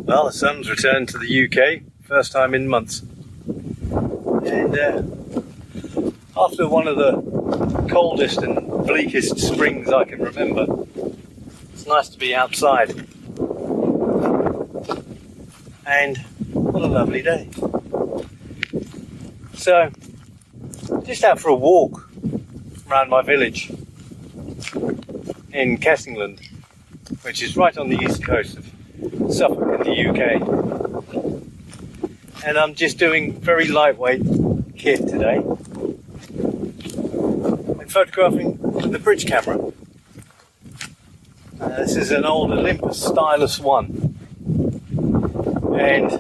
Well, the sun's returned to the UK, first time in months. And after one of the coldest and bleakest springs I can remember, it's nice to be outside. And what a lovely day. So, just out for a walk around my village in Kessingland, which is right on the east coast of Suffolk in the UK. And I'm just doing very lightweight kit today. I'm photographing with the bridge camera. This is an old Olympus Stylus 1. And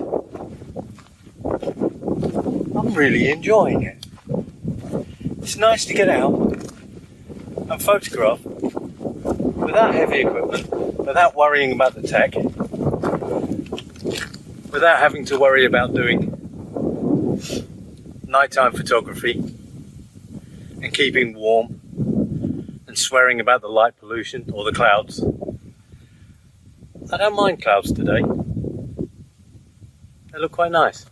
I'm really enjoying it. It's nice to get out and photograph without heavy equipment, without worrying about the tech, without having to worry about doing nighttime photography and keeping warm and swearing about the light pollution or the clouds. I don't mind clouds today. They look quite nice.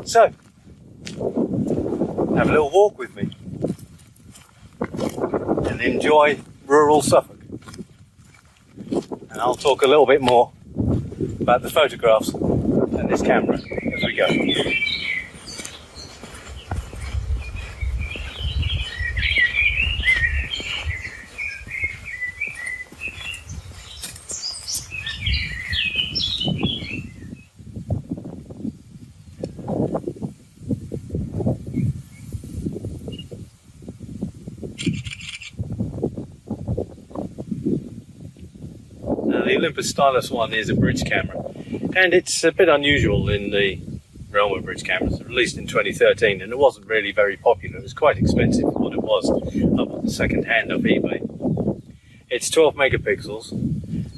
So, have a little walk with me and enjoy rural Suffolk. And I'll talk a little bit more about the photographs and this camera as we go. The Olympus Stylus 1 is a bridge camera, and it's a bit unusual in the realm of bridge cameras. It was released in 2013 and it wasn't really very popular. It was quite expensive for what it was, up second hand off eBay. It's 12 megapixels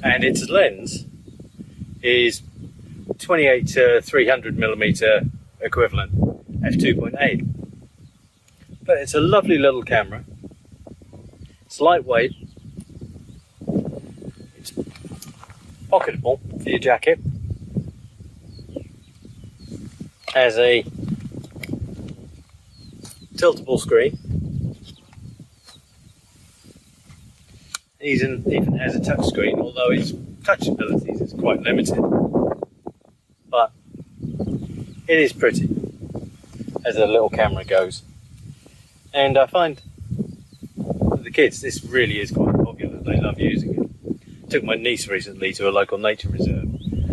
and its lens is 28 to 300 millimeter equivalent f2.8. But it's a lovely little camera. It's lightweight. Pocketable for your jacket. Has a tiltable screen. Even has a touch screen, although its touch abilities is quite limited. But it is pretty as a little camera goes. And I find for the kids this really is quite popular. They love using it. Took my niece recently to a local nature reserve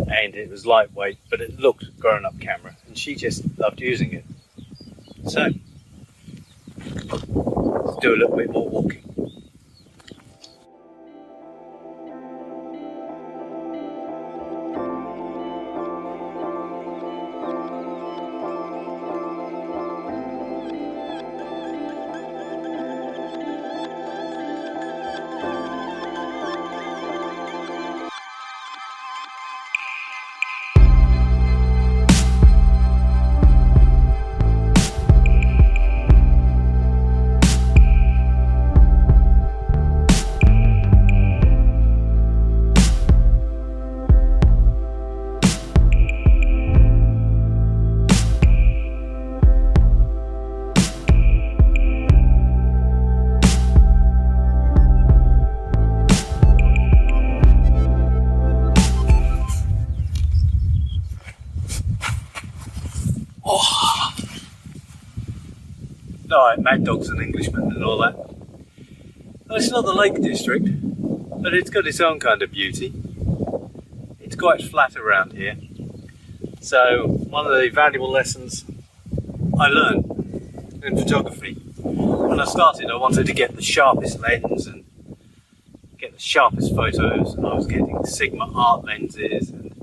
and it was lightweight, but it looked grown-up camera and she just loved using it. So, let's do a little bit more walking. Alright, Mad Dog's an Englishman and all that. Well, it's not the Lake District, but it's got its own kind of beauty. It's quite flat around here. So, one of the valuable lessons I learned in photography, when I started I wanted to get the sharpest lens and get the sharpest photos, and I was getting Sigma art lenses, and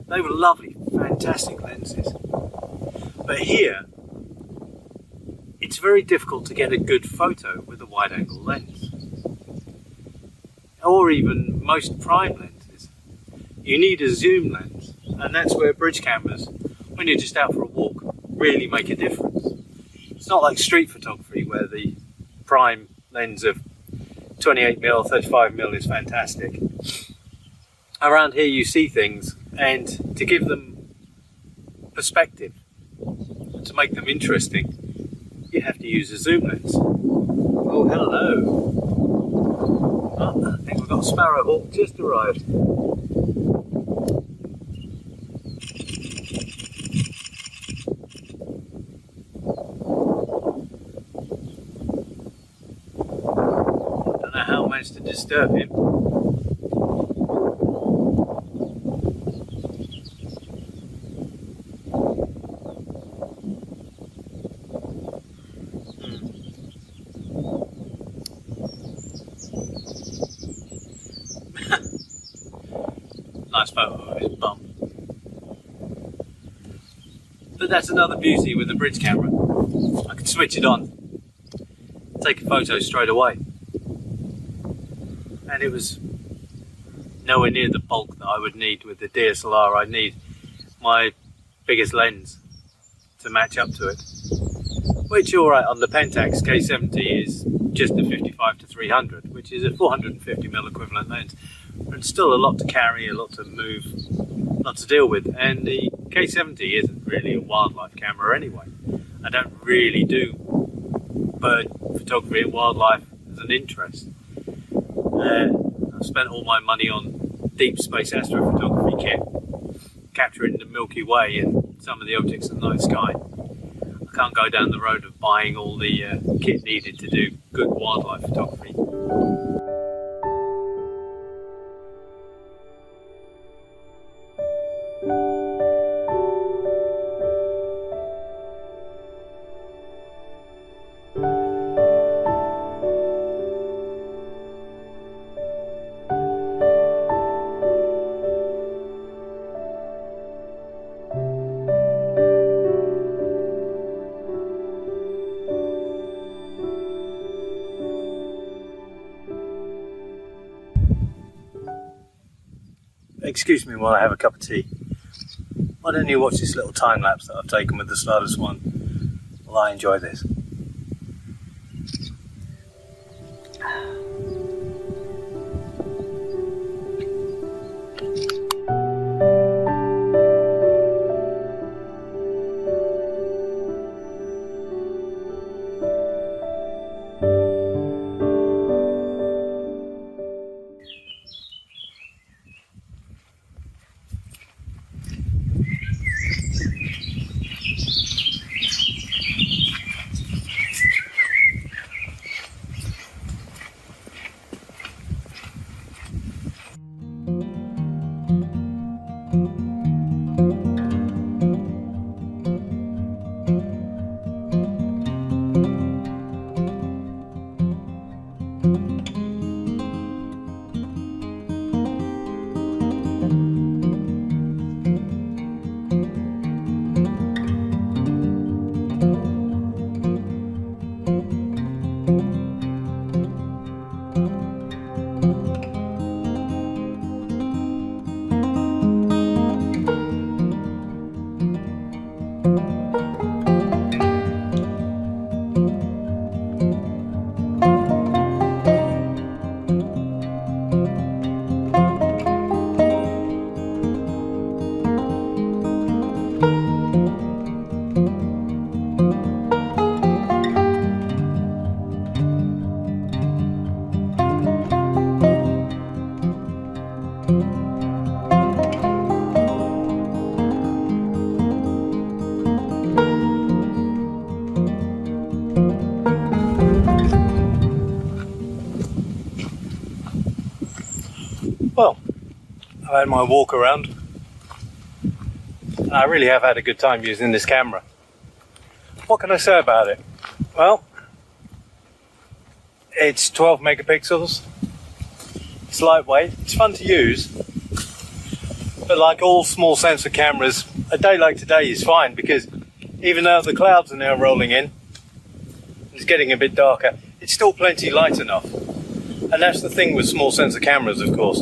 they were lovely, fantastic lenses. But here, it's very difficult to get a good photo with a wide-angle lens, or even most prime lenses. You need a zoom lens, and that's where bridge cameras, when you're just out for a walk, really make a difference. It's not like street photography where the prime lens of 28mm, 35mm is fantastic. Around here you see things and to give them perspective, to make them interesting, you have to use a zoom lens. Oh, hello. Oh, I think we've got a sparrowhawk just arrived. Don't know how I managed to disturb him. Nice photo of his bum. But that's another beauty with the bridge camera. I can switch it on, take a photo straight away. And it was nowhere near the bulk that I would need with the DSLR. I need my biggest lens to match up to it. Which, alright, on the Pentax K70 is just a 55-300, which is a 450mm equivalent lens. But it's still a lot to carry, a lot to move, a lot to deal with. And the K70 isn't really a wildlife camera anyway. I don't really do bird photography and wildlife as an interest. I've spent all my money on deep space astrophotography kit, capturing the Milky Way and some of the objects in the night sky. I can't go down the road of buying all the kit needed to do good wildlife photography. Excuse me while I have a cup of tea. Why don't you watch this little time lapse that I've taken with the Stylus one while I enjoy this. Well, I've had my walk around. I really have had a good time using this camera. What can I say about it? Well, it's 12 megapixels, it's lightweight, it's fun to use, but like all small sensor cameras, a day like today is fine because even though the clouds are now rolling in, it's getting a bit darker, it's still plenty light enough. And that's the thing with small sensor cameras, of course,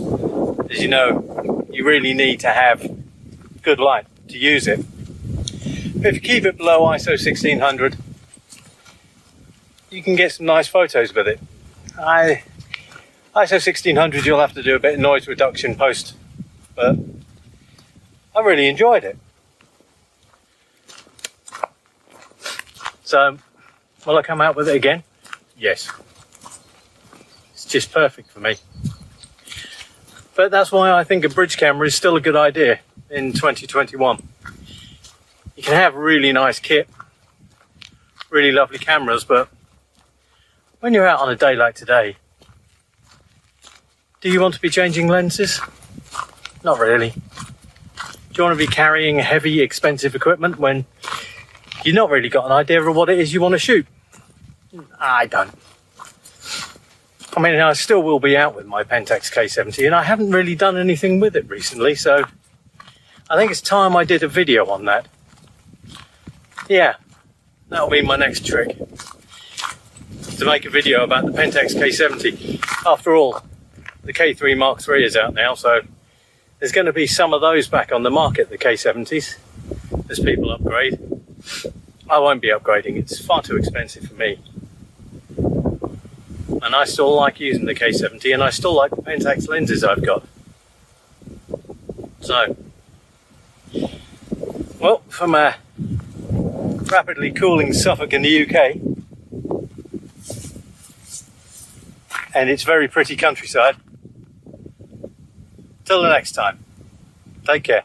as you know, you really need to have good light to use it. But if you keep it below ISO 1600, you can get some nice photos with it. ISO 1600, you'll have to do a bit of noise reduction post, but I really enjoyed it. So, will I come out with it again? Yes. It's just perfect for me. But that's why I think a bridge camera is still a good idea in 2021. You can have really nice kit, really lovely cameras, but when you're out on a day like today, do you want to be changing lenses? Not really. Do you want to be carrying heavy, expensive equipment when you've not really got an idea of what it is you want to shoot? I don't. I mean, I still will be out with my Pentax K70, and I haven't really done anything with it recently, so I think it's time I did a video on that. Yeah, that'll be my next trick, to make a video about the Pentax K70. After all, the K3 Mark III is out now, so there's going to be some of those back on the market, the K70s, as people upgrade. I won't be upgrading, it's far too expensive for me. And I still like using the K70, and I still like the Pentax lenses I've got. So, well, from a rapidly cooling Suffolk in the UK, and its very pretty countryside, till the next time, take care.